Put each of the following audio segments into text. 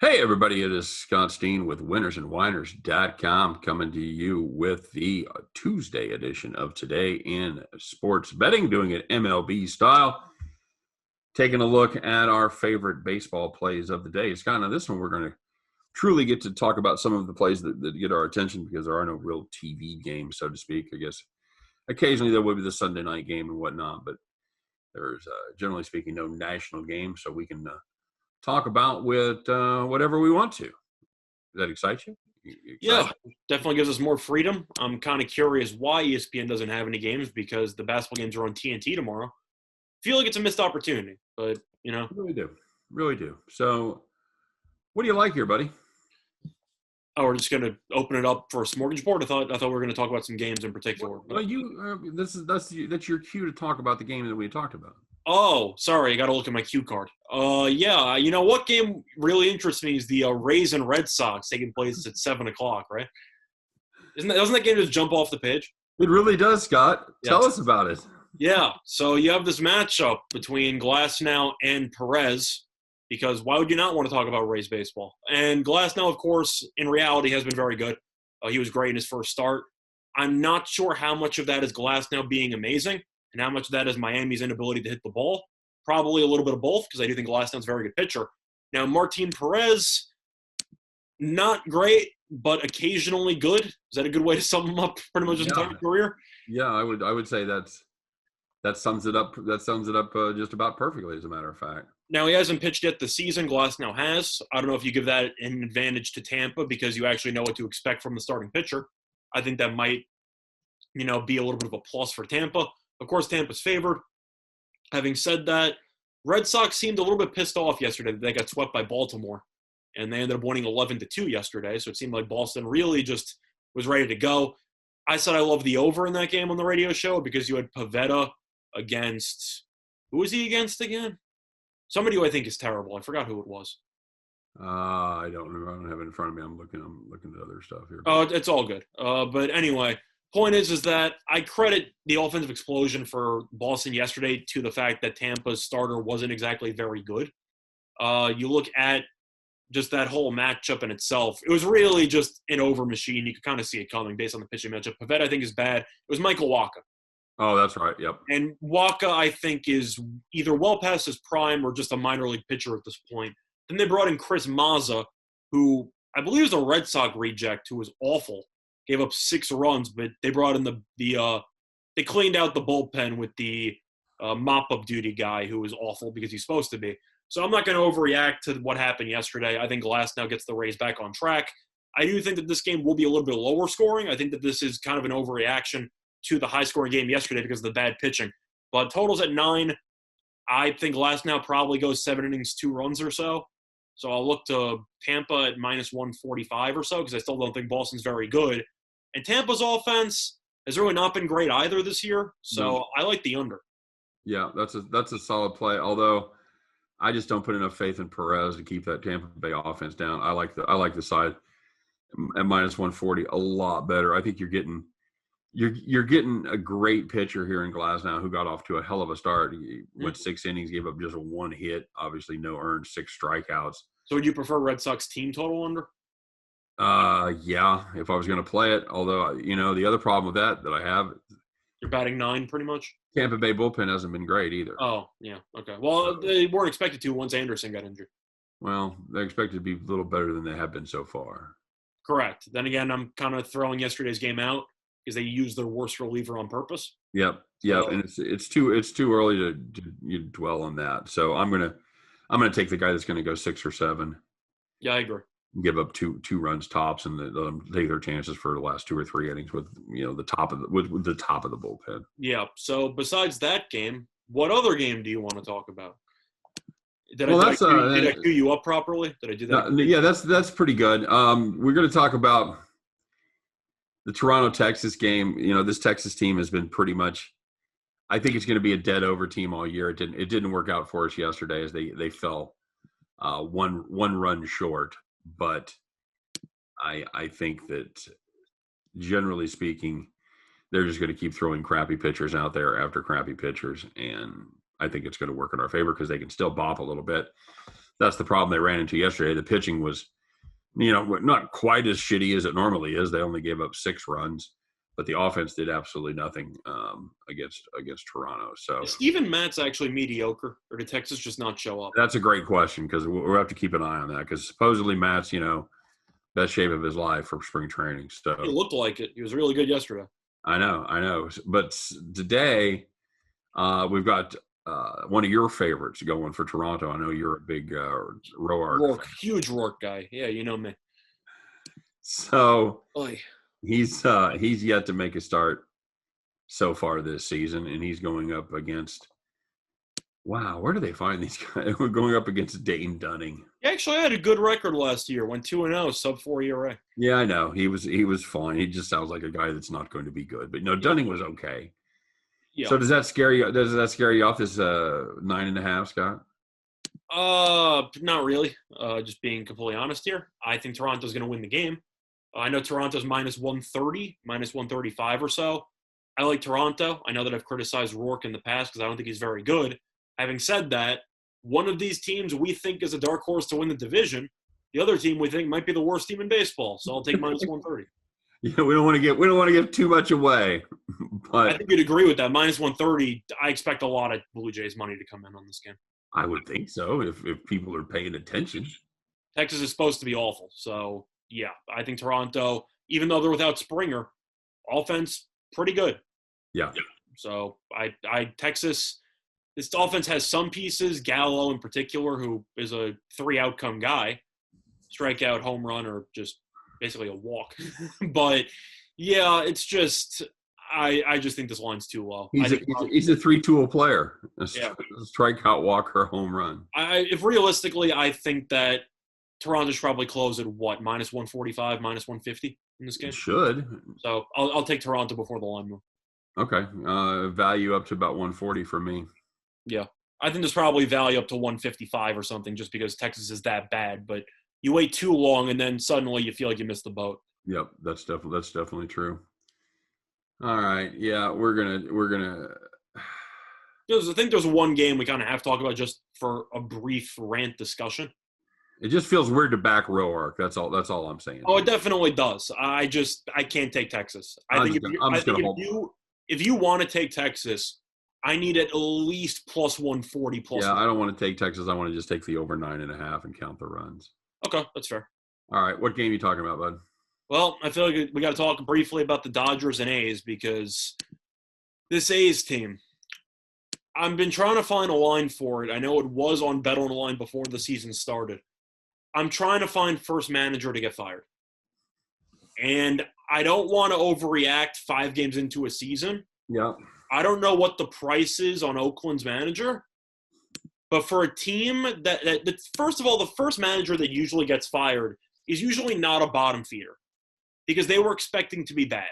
Hey, everybody, it is Scott Steen with winnersandwhiners.com coming to you with the Tuesday edition of Today in Sports Betting, doing it MLB style, taking a look at our favorite baseball plays of the day. Scott, now this one we're going to truly get to talk about some of the plays that get our attention because there are no real TV games, so to speak. I guess occasionally there will be the Sunday night game and whatnot, but there's, generally speaking, no national game, so we can talk about with whatever we want to. Does that excite you? Yeah, definitely gives us more freedom. I'm kind of curious why ESPN doesn't have any games because the basketball games are on TNT tomorrow. Feel like it's a missed opportunity, but Really do. So, what do you like here, buddy? Oh, we're just gonna open it up for a smorgasbord. I thought we were gonna talk about some games in particular. Well, that's your cue to talk about the game that we talked about. Oh, sorry, I got to look at my cue card. Yeah, you know what game really interests me is the Rays and Red Sox taking place at 7:00, right? Doesn't that game just jump off the page? It really does, Scott. Yeah. Tell us about it. Yeah, so you have this matchup between Glasnow and Perez, because why would you not want to talk about Rays baseball? And Glasnow, of course, in reality has been very good. He was great in his first start. I'm not sure how much of that is Glasnow being amazing and how much of that is Miami's inability to hit the ball. Probably a little bit of both, because I do think Glasnow's a very good pitcher. Now, Martin Perez, not great, but occasionally good. Is that a good way to sum him up pretty much his entire career? Yeah, I would say that sums it up. That sums it up just about perfectly, as a matter of fact. Now, he hasn't pitched yet this season. Glasnow has. I don't know if you give that an advantage to Tampa because you actually know what to expect from the starting pitcher. I think that might, be a little bit of a plus for Tampa. Of course, Tampa's favored. Having said that, Red Sox seemed a little bit pissed off yesterday that they got swept by Baltimore, and they ended up winning 11-2 yesterday, so it seemed like Boston really just was ready to go. I said I love the over in that game on the radio show because you had Pivetta against – who was he against again? Somebody who I think is terrible. I forgot who it was. I don't remember. I don't have it in front of me. I'm looking at other stuff here. Oh, it's all good. But anyway – point is that I credit the offensive explosion for Boston yesterday to the fact that Tampa's starter wasn't exactly very good. You look at just that whole matchup in itself, it was really just an over machine. You could kind of see it coming based on the pitching matchup. Pivetta, I think, is bad. It was Michael Wacha. Oh, that's right. Yep. And Wacha, I think, is either well past his prime or just a minor league pitcher at this point. Then they brought in Chris Mazza, who I believe is a Red Sox reject, who was awful. Gave up 6 runs, but they brought in they cleaned out the bullpen with the mop-up duty guy who was awful because he's supposed to be. So I'm not going to overreact to what happened yesterday. I think Glasnow gets the Rays back on track. I do think that this game will be a little bit lower scoring. I think that this is kind of an overreaction to the high-scoring game yesterday because of the bad pitching. But totals at 9. I think Glasnow probably goes 7 innings, 2 runs or so. So I'll look to Tampa at minus 145 or so because I still don't think Boston's very good. And Tampa's offense has really not been great either this year. So I like the under. Yeah, that's a solid play. Although I just don't put enough faith in Perez to keep that Tampa Bay offense down. I like the side at minus 140 a lot better. I think you're getting a great pitcher here in Glasnow who got off to a hell of a start. He went 6 innings, gave up just 1 hit, obviously no earned, 6 strikeouts. So would you prefer Red Sox team total under? Yeah, if I was going to play it. Although, the other problem with that I have. You're batting 9 pretty much? Tampa Bay bullpen hasn't been great either. Oh, yeah. Okay. Well, they weren't expected to once Anderson got injured. Well, they're expected to be a little better than they have been so far. Correct. Then again, I'm kind of throwing yesterday's game out because they used their worst reliever on purpose. Yep. Yeah, and it's too early to dwell on that. So I'm gonna take the guy that's going to go 6 or 7. Yeah, I agree. Give up two runs tops and let them take their chances for the last 2 or 3 innings with the top of the bullpen. Yeah. So besides that game, what other game do you want to talk about? Did I cue you up properly? Did I do that? Yeah, that's pretty good. We're going to talk about the Toronto-Texas game. This Texas team has been pretty much. I think it's going to be a dead over team all year. It didn't work out for us yesterday as they fell one run short. But I think that generally speaking, they're just going to keep throwing crappy pitchers out there after crappy pitchers, and I think it's going to work in our favor because they can still bop a little bit. That's the problem they ran into yesterday. The pitching was, not quite as shitty as it normally is. They only gave up 6 runs, but the offense did absolutely nothing against Toronto. So Is Steven Matt's actually mediocre, or did Texas just not show up? that's a great question because we'll have to keep an eye on that because supposedly Matt's, best shape of his life for spring training. So He looked like it. He was really good yesterday. I know. But today we've got one of your favorites going for Toronto. I know you're a big Roark fan. Huge Rourke guy. Yeah, you know me. So Oy. he's yet to make a start so far this season, and he's going up against. Wow, where do they find these guys? We're going up against Dayton Dunning. He actually had a good record last year. Went 2-0, sub-4 ERA. Yeah, I know. He was fine. He just sounds like a guy that's not going to be good. But no, Dunning was okay. Yeah. So does that scare you? Does that scare you off this 9.5, Scott? Not really. Just being completely honest here. I think Toronto's going to win the game. I know Toronto's minus 130, minus 135 or so. I like Toronto. I know that I've criticized Rourke in the past because I don't think he's very good. Having said that, one of these teams we think is a dark horse to win the division. The other team we think might be the worst team in baseball. So I'll take minus 130. Yeah, we don't want to give too much away. But I think you'd agree with that. Minus 130, I expect a lot of Blue Jays money to come in on this game. I would think so if people are paying attention. Texas is supposed to be awful. So, yeah, I think Toronto, even though they're without Springer, offense, pretty good. Yeah. So, Texas, this offense has some pieces, Gallo in particular, who is a 3-outcome guy, strikeout, home run, or just basically a walk. But, yeah, it's just – I just think this line's too low. He's a 3-tool player. A strikeout, walker, home run. If realistically, I think that Toronto should probably close at what, minus 145, minus 150 in this game? It should. So I'll take Toronto before the line move. Okay. Value up to about 140 for me. Yeah. I think there's probably value up to 155 or something just because Texas is that bad. But you wait too long and then suddenly you feel like you missed the boat. Yep, that's definitely true. All right. Yeah, we're gonna. I think there's one game we kind of have to talk about just for a brief rant discussion. It just feels weird to back Roark. That's all I'm saying. Oh, it definitely does. I can't take Texas. If you want to take Texas, I need at least plus 140 plus. Yeah, I don't want to take Texas. I want to just take the over 9.5 and count the runs. Okay, that's fair. All right, what game are you talking about, bud? Well, I feel like we got to talk briefly about the Dodgers and A's because this A's team, I've been trying to find a line for it. I know it was on Bet on the Line before the season started. I'm trying to find first manager to get fired. And I don't want to overreact 5 games into a season. Yeah. I don't know what the price is on Oakland's manager. But for a team that first of all, the first manager that usually gets fired is usually not a bottom feeder because they were expecting to be bad.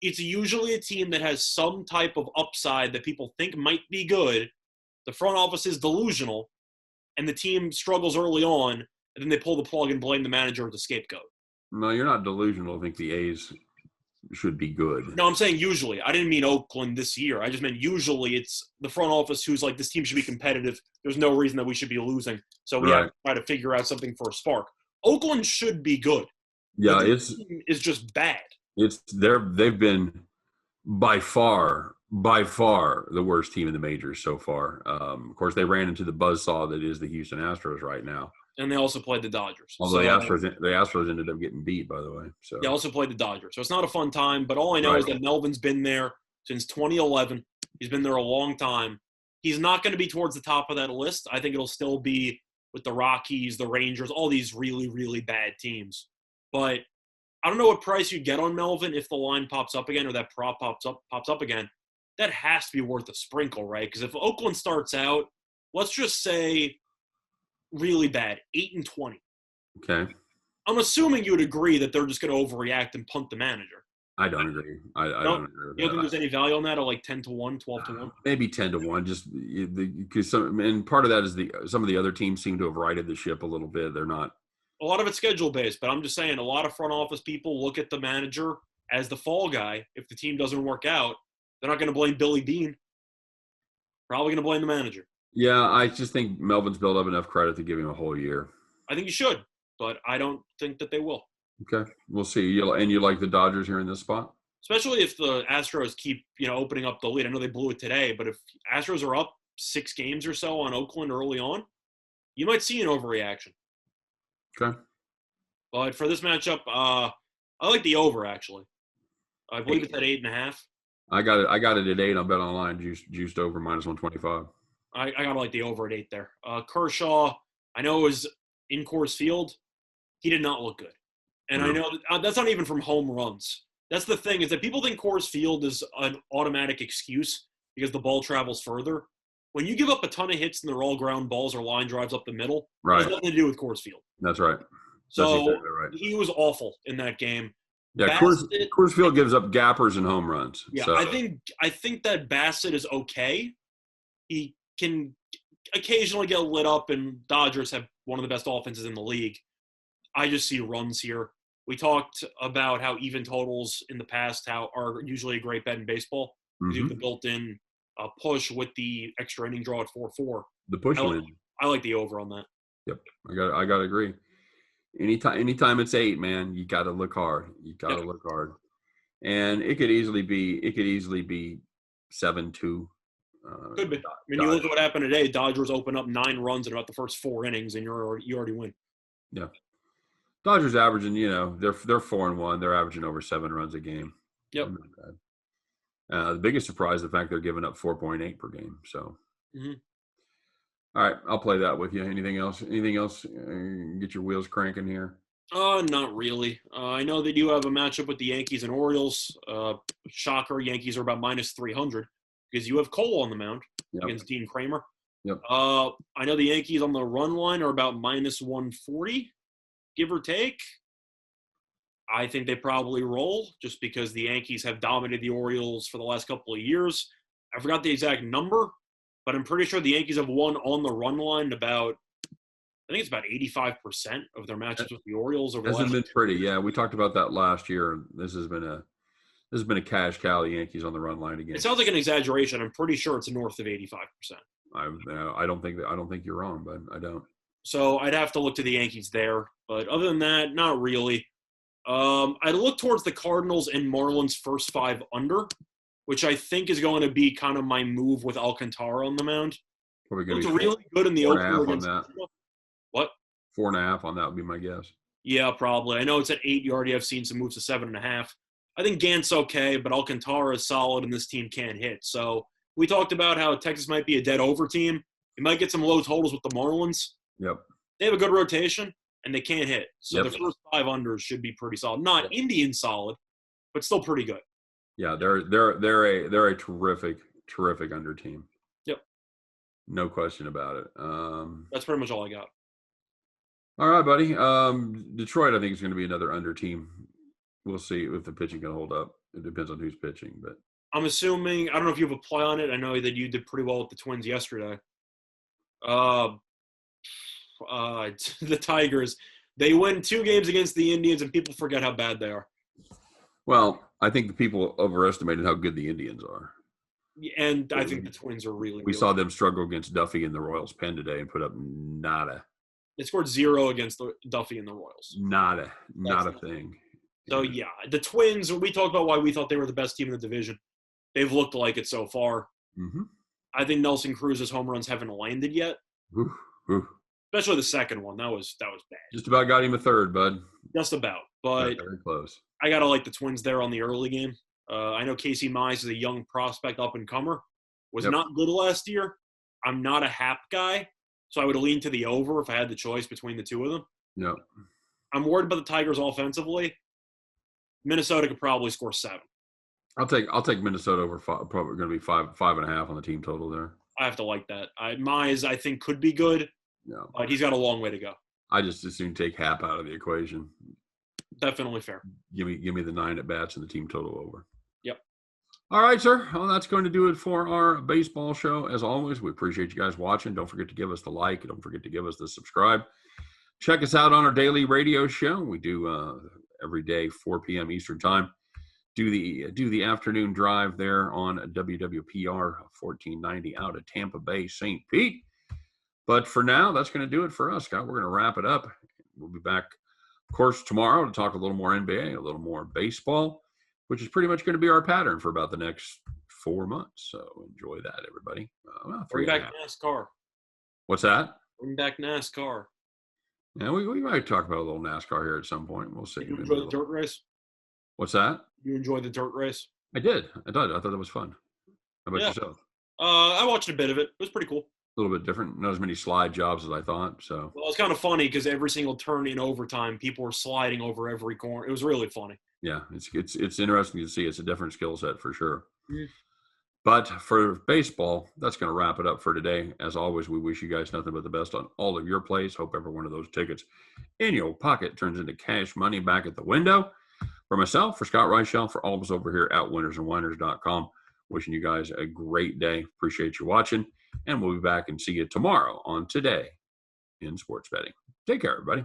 It's usually a team that has some type of upside that people think might be good. The front office is delusional, and the team struggles early on, and then they pull the plug and blame the manager as a scapegoat. No, you're not delusional. I think the A's should be good. No, I'm saying usually. I didn't mean Oakland this year. I just meant usually it's the front office who's like, this team should be competitive. There's no reason that we should be losing. So we have to try to figure out something for a spark. Oakland should be good. Yeah, it's just bad. They've been by far the worst team in the majors so far. Of course, they ran into the buzzsaw that is the Houston Astros right now. And they also played the Dodgers. Although the Astros ended up getting beat, by the way. So they also played the Dodgers. So it's not a fun time, but all I know is that Melvin's been there since 2011. He's been there a long time. He's not going to be towards the top of that list. I think it'll still be with the Rockies, the Rangers, all these really, really bad teams. But I don't know what price you get on Melvin if the line pops up again or that prop pops up again. That has to be worth a sprinkle, right? Because if Oakland starts out, let's just say really bad, 8-20. Okay. I'm assuming you would agree that they're just going to overreact and punt the manager. I don't agree. I don't agree with that. You don't think there's any value on that, or like 10-1, 12-1? Maybe 10-1. Just because and part of that is some of the other teams seem to have righted the ship a little bit. They're not. A lot of it's schedule based, but I'm just saying a lot of front office people look at the manager as the fall guy. If the team doesn't work out, they're not going to blame Billy Beane. Probably going to blame the manager. Yeah, I just think Melvin's built up enough credit to give him a whole year. I think you should, but I don't think that they will. Okay, we'll see. You like the Dodgers here in this spot? Especially if the Astros keep, opening up the lead. I know they blew it today, but if Astros are up 6 games or so on Oakland early on, you might see an overreaction. Okay. But for this matchup, I like the over actually. I believe it's at 8.5. I got it at 8. I'll bet online juiced over -125. I gotta like the over at 8 there. Kershaw, I know it was in Coors Field. He did not look good, and I know that's not even from home runs. That's the thing, is that people think Coors Field is an automatic excuse because the ball travels further. When you give up a ton of hits and they're all ground balls or line drives up the middle, it has nothing to do with Coors Field. That's right. So exactly right. He was awful in that game. Yeah, Coors Field gives up gappers and home runs. Yeah, so. I think that Bassett is okay. He can occasionally get lit up, and Dodgers have one of the best offenses in the league. I just see runs here. We talked about how even totals in the past are usually a great bet in baseball. You do the built-in push with the extra inning draw at 4-4. The push win. I like the over on that. Yep, I got to agree. Anytime it's 8, man, you got to look hard. You got to look hard, and it could easily be 7-2. Could be. I mean, you look at what happened today. Dodgers open up 9 runs in about the first 4 innings, and you already win. Yeah, Dodgers averaging, they're 4-1. They're averaging over 7 runs a game. Yep. The biggest surprise is the fact they're giving up 4.8 per game. So, All right, I'll play that with you. Anything else? Get your wheels cranking here. Not really. I know that you have a matchup with the Yankees and Orioles. Shocker, Yankees are about -300 because you have Cole on the mound against Dean Kramer. Yep. I know the Yankees on the run line are about -140, give or take. I think they probably roll just because the Yankees have dominated the Orioles for the last couple of years. I forgot the exact number, but I'm pretty sure the Yankees have won on the run line about, I think it's about 85% of their matchups with the Orioles over the last. This has been pretty. Yeah, we talked about that last year. This has been a cash cow. The Yankees on the run line again. It sounds like an exaggeration. I'm pretty sure it's north of 85%. I don't think you're wrong, but I don't. So I'd have to look to the Yankees there. But other than that, not really. I'd look towards the Cardinals and Marlins first 5 under, which I think is going to be kind of my move with Alcantara on the mound. Probably going to be really good in the opener against that. What? 4.5 on that would be my guess. Yeah, probably. I know it's at 8. You already have seen some moves to 7.5. I think Gant's okay, but Alcantara is solid, and this team can't hit. So we talked about how Texas might be a dead over team. You might get some low totals with the Marlins. Yep. They have a good rotation, and they can't hit. So the first 5 unders should be pretty solid. Not Indian solid, but still pretty good. Yeah, they're a terrific under team. Yep. No question about it. That's pretty much all I got. All right, buddy. Detroit, I think, is going to be another under team. We'll see if the pitching can hold up. It depends on who's pitching, but I'm assuming, I don't know if you have a play on it. I know that you did pretty well with the Twins yesterday. The Tigers, they win 2 games against the Indians, and people forget how bad they are. Well, I think the people overestimated how good the Indians are. And I think the Twins are really good. We saw them struggle against Duffy in the Royals pen today and put up nada. They scored 0 against Duffy and the Royals. Not a thing. So, yeah, the Twins, we talked about why we thought they were the best team in the division. They've looked like it so far. I think Nelson Cruz's home runs haven't landed yet. Especially the second one. That was bad. Just about got him a third, bud. Just about. But very close. I got to like the Twins there on the early game. I know Casey Mize is a young prospect up-and-comer. Was not good last year. I'm not a Hap guy, so I would lean to the over if I had the choice between the two of them. Yep. I'm worried about the Tigers offensively. Minnesota could probably score 7. I'll take Minnesota over 5, probably going to be 5.5 on the team total there. I have to like that. Mize, I think, could be good, but he's got a long way to go. I just as soon take Hap out of the equation. Definitely fair. Give me the 9 at bats and the team total over. Yep. All right, sir. Well, that's going to do it for our baseball show. As always, we appreciate you guys watching. Don't forget to give us the like. Don't forget to give us the subscribe. Check us out on our daily radio show. We do every day, 4 p.m. Eastern time. do the afternoon drive there on WWPR 1490 out of Tampa Bay, St. Pete. But for now, that's going to do it for us, Scott. We're going to wrap it up. We'll be back, of course, tomorrow to talk a little more NBA, a little more baseball, which is pretty much going to be our pattern for about the next 4 months. So enjoy that, everybody. Bring back NASCAR. What's that? Bring back NASCAR. Yeah, we might talk about a little NASCAR here at some point. We'll see. Did you enjoy the dirt race? What's that? You enjoyed the dirt race? I did. I thought that was fun. How about yourself? I watched a bit of it. It was pretty cool. A little bit different. Not as many slide jobs as I thought. So. Well, it's kind of funny because every single turn in overtime, people were sliding over every corner. It was really funny. Yeah, it's interesting to see. It's a different skill set for sure. Mm-hmm. But for baseball, that's going to wrap it up for today. As always, we wish you guys nothing but the best on all of your plays. Hope every one of those tickets in your pocket turns into cash money back at the window. For myself, for Scott Reichel, for all of us over here at winnersandwhiners.com, wishing you guys a great day. Appreciate you watching, and we'll be back and see you tomorrow on Today in Sports Betting. Take care, everybody.